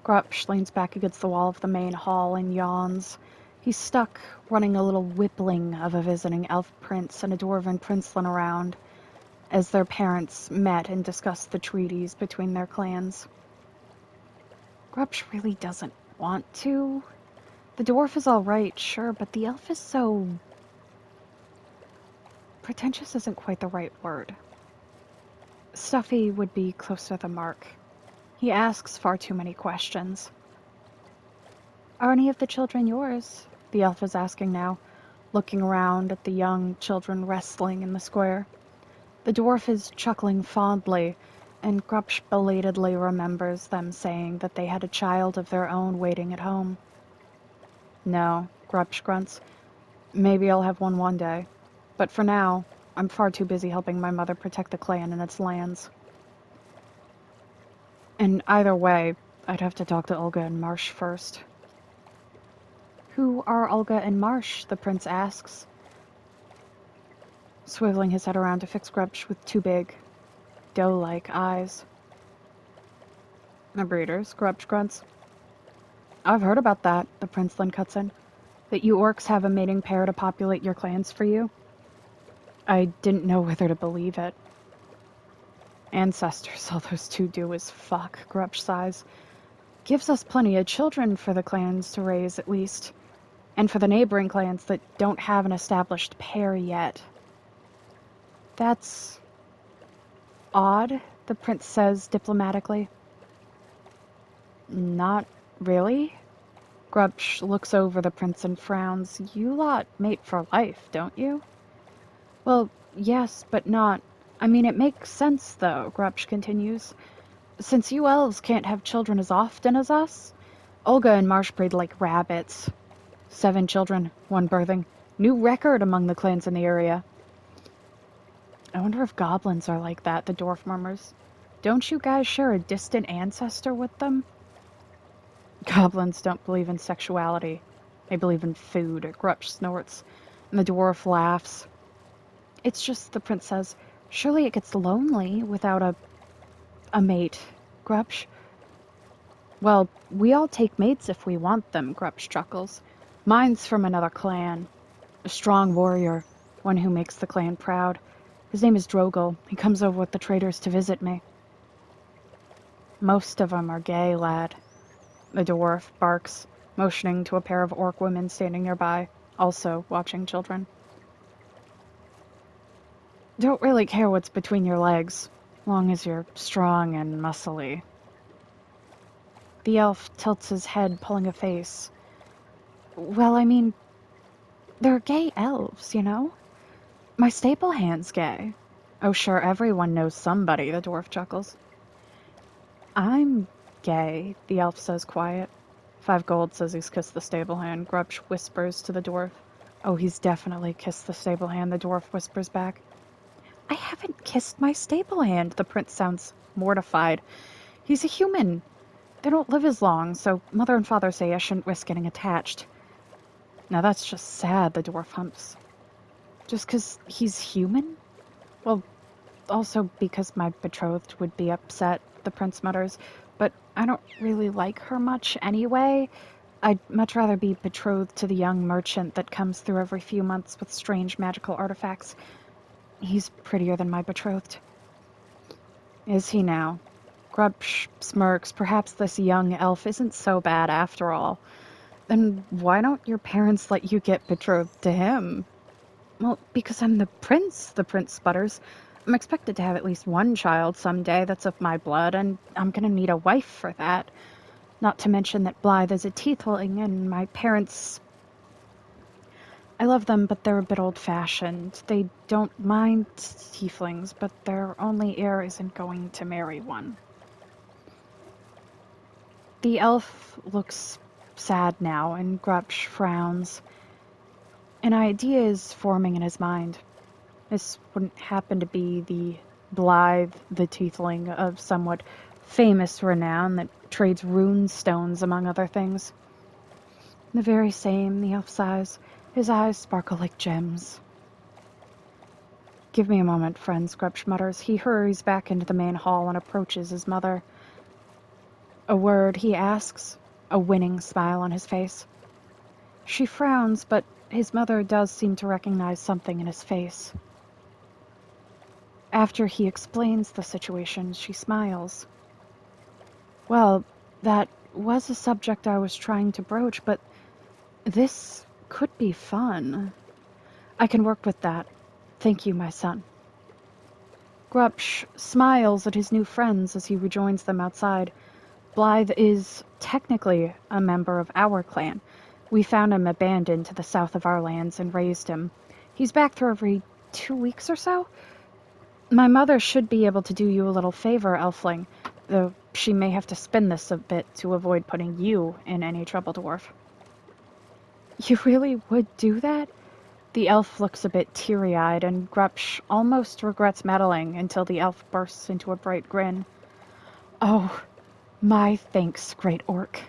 Grupsh leans back against the wall of the main hall and yawns. He's stuck running a little whippling of a visiting elf prince and a dwarven princeling around as their parents met and discussed the treaties between their clans. Grupsh really doesn't want to. The dwarf is all right, sure, but the elf is so... pretentious isn't quite the right word. Stuffy would be close to the mark. He asks far too many questions. Are any of the children yours? The elf is asking now, looking around at the young children wrestling in the square. The dwarf is chuckling fondly, and Grupsh belatedly remembers them saying that they had a child of their own waiting at home. No, Grupsh grunts. Maybe I'll have one day. But for now, I'm far too busy helping my mother protect the clan and its lands. And either way, I'd have to talk to Olga and Marsh first. Who are Olga and Marsh? The prince asks, swiveling his head around to fix Grupsh with two big, doe-like eyes. The breeders, Grupsh grunts. I've heard about that, the prince then cuts in. That you orcs have a mating pair to populate your clans for you. I didn't know whether to believe it. Ancestors, all those two do is fuck, Grupsh sighs. Gives us plenty of children for the clans to raise, at least. And for the neighboring clans that don't have an established pair yet. That's odd, the prince says diplomatically. Not really? Grupsh looks over the prince and frowns. You lot mate for life, don't you? Well, yes, but not. I mean, it makes sense, though, Grupsh continues. Since you elves can't have children as often as us, Olga and Marsh breed like rabbits. 7 children, 1 birthing. New record among the clans in the area. I wonder if goblins are like that, the dwarf murmurs. Don't you guys share a distant ancestor with them? Goblins don't believe in sexuality. They believe in food, Grupsh snorts, and the dwarf laughs. It's just, the prince says, surely it gets lonely without a mate, Grupsh. Well, we all take mates if we want them, Grupsh chuckles. Mine's from another clan. A strong warrior, one who makes the clan proud. His name is Drogal. He comes over with the traders to visit me. Most of 'em are gay, lad. The dwarf barks, motioning to a pair of orc women standing nearby, also watching children. Don't really care what's between your legs, long as you're strong and muscly. The elf tilts his head, pulling a face. Well, I mean, they're gay elves, you know? My staple hand's gay. Oh, sure, everyone knows somebody, the dwarf chuckles. I'm gay, the elf says quiet. 5 gold says he's kissed the stable hand, Grupsh whispers to the dwarf. Oh, he's definitely kissed the stable hand, the dwarf whispers back. I haven't kissed my stable hand, the prince sounds mortified. He's a human. They don't live as long, so mother and father say I shouldn't risk getting attached. Now that's just sad, the dwarf humps. Just 'cause he's human? Well, also because my betrothed would be upset, the prince mutters, but I don't really like her much anyway. I'd much rather be betrothed to the young merchant that comes through every few months with strange magical artifacts. He's prettier than my betrothed. Is he now? Grupsh smirks. Perhaps this young elf isn't so bad after all. Then why don't your parents let you get betrothed to him? Well, because I'm the prince sputters. I'm expected to have at least one child someday that's of my blood, and I'm gonna need a wife for that. Not to mention that Blythe is a tiefling, and my parents... I love them, but they're a bit old-fashioned. They don't mind tieflings, but their only heir isn't going to marry one. The elf looks sad now, and Grupsh frowns. An idea is forming in his mind. This wouldn't happen to be the Blythe, the tiefling of somewhat famous renown that trades rune stones, among other things. The very same, the elf sighs. His eyes sparkle like gems. Give me a moment, friends, Grupsh mutters. He hurries back into the main hall and approaches his mother. A word, he asks, a winning smile on his face. She frowns, but his mother does seem to recognize something in his face. After he explains the situation, she smiles. Well, that was a subject I was trying to broach, but this could be fun. I can work with that. Thank you, my son. Grupsh smiles at his new friends as he rejoins them outside. Blythe is technically a member of our clan. We found him abandoned to the south of our lands and raised him. He's back through every 2 weeks or so. My mother should be able to do you a little favor, Elfling, though she may have to spin this a bit to avoid putting you in any trouble, Dwarf. You really would do that? The elf looks a bit teary-eyed, and Grupsh almost regrets meddling until the elf bursts into a bright grin. Oh, my thanks, great orc.